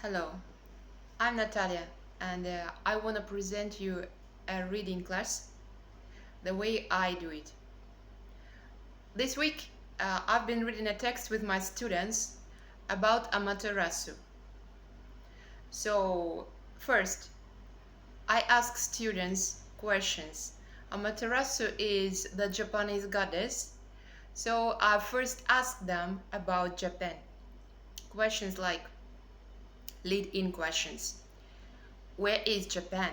Hello, I'm Natalia, and I want to present you a reading class the way I do it. This week, I've been reading a text with my students about Amaterasu. So, first, I ask students questions. Amaterasu is the Japanese goddess, so I first ask them about Japan. Questions like lead-in questions. Where is Japan?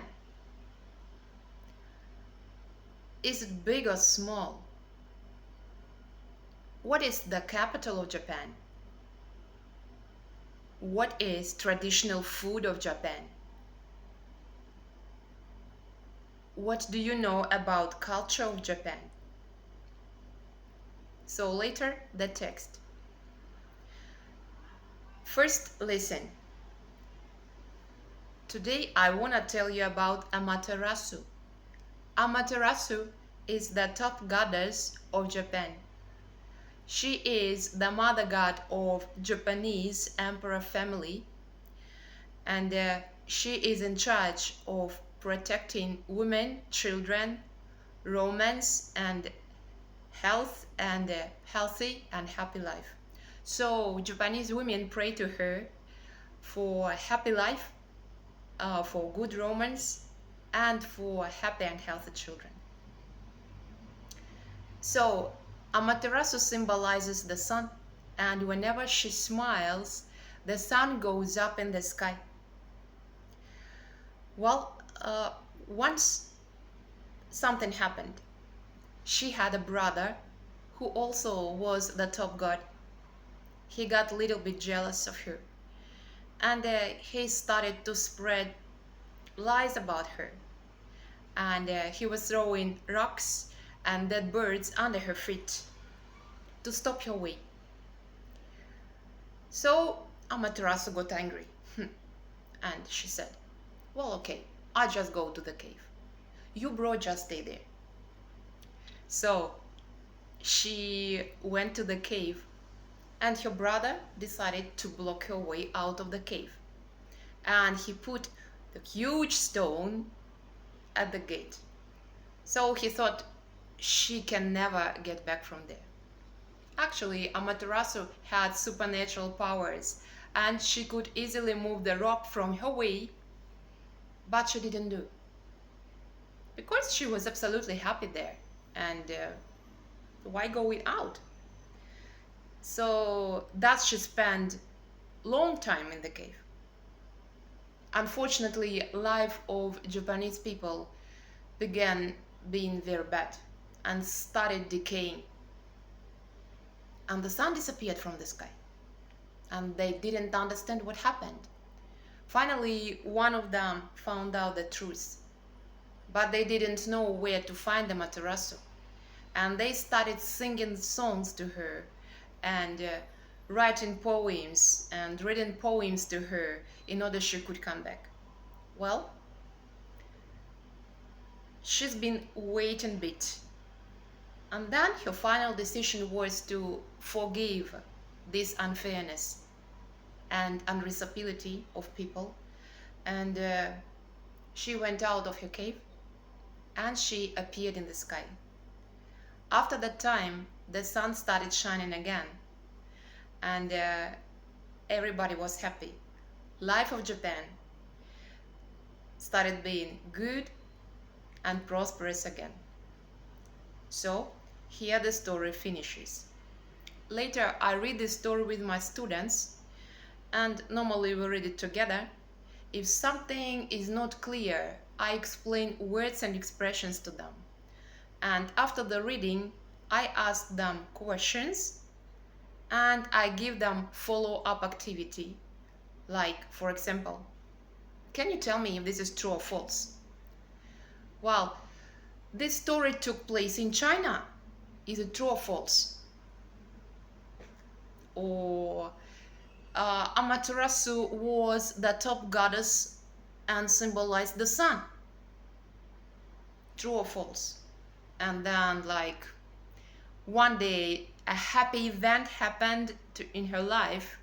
Is it big or small? What is the capital of Japan? What is traditional food of Japan? What do you know about culture of Japan? So later, the text. First, listen. Today I want to tell you about Amaterasu. Amaterasu is the top goddess of Japan. She is the mother god of Japanese emperor family, and she is in charge of protecting women, children, romance, and health and healthy and happy life. So Japanese women pray to her for happy life, for good romance, and for happy and healthy children. So Amaterasu symbolizes the sun, and whenever she smiles, the sun goes up in the sky. Well, once something happened. She had a brother who also was the top god. He got a little bit jealous of her, and he started to spread lies about her, and he was throwing rocks and dead birds under her feet to stop her way. So Amaterasu got angry and she said, well, okay, I'll just go to the cave. You bro, just stay there. So she went to the cave, and her brother decided to block her way out of the cave, and he put the huge stone at the gate. So he thought she can never get back from there. Actually, Amaterasu had supernatural powers, and she could easily move the rock from her way, but she didn't do, because she was absolutely happy there, and why go it out? So thus she spent long time in the cave. Unfortunately, life of Japanese people began being very bad and started decaying, and the sun disappeared from the sky, and they didn't understand what happened. Finally, one of them found out the truth, but they didn't know where to find the Amaterasu, and they started singing songs to her and writing poems and reading poems to her in order she could come back. Well, she's been waiting a bit, and then her final decision was to forgive this unfairness and unreasonability of people, and she went out of her cave and she appeared in the sky. After that time, the sun started shining again, and everybody was happy. Life of Japan started being good and prosperous again. So here the story finishes. Later I read this story with my students, and normally we read it together. If something is not clear, I explain words and expressions to them. And after the reading, I ask them questions and I give them follow-up activity. Like, for example, can you tell me if this is true or false? Well, this story took place in China. Is it true or false? Or Amaterasu was the top goddess and symbolized the sun. True or false? And then, like, one day a happy event happened in her life,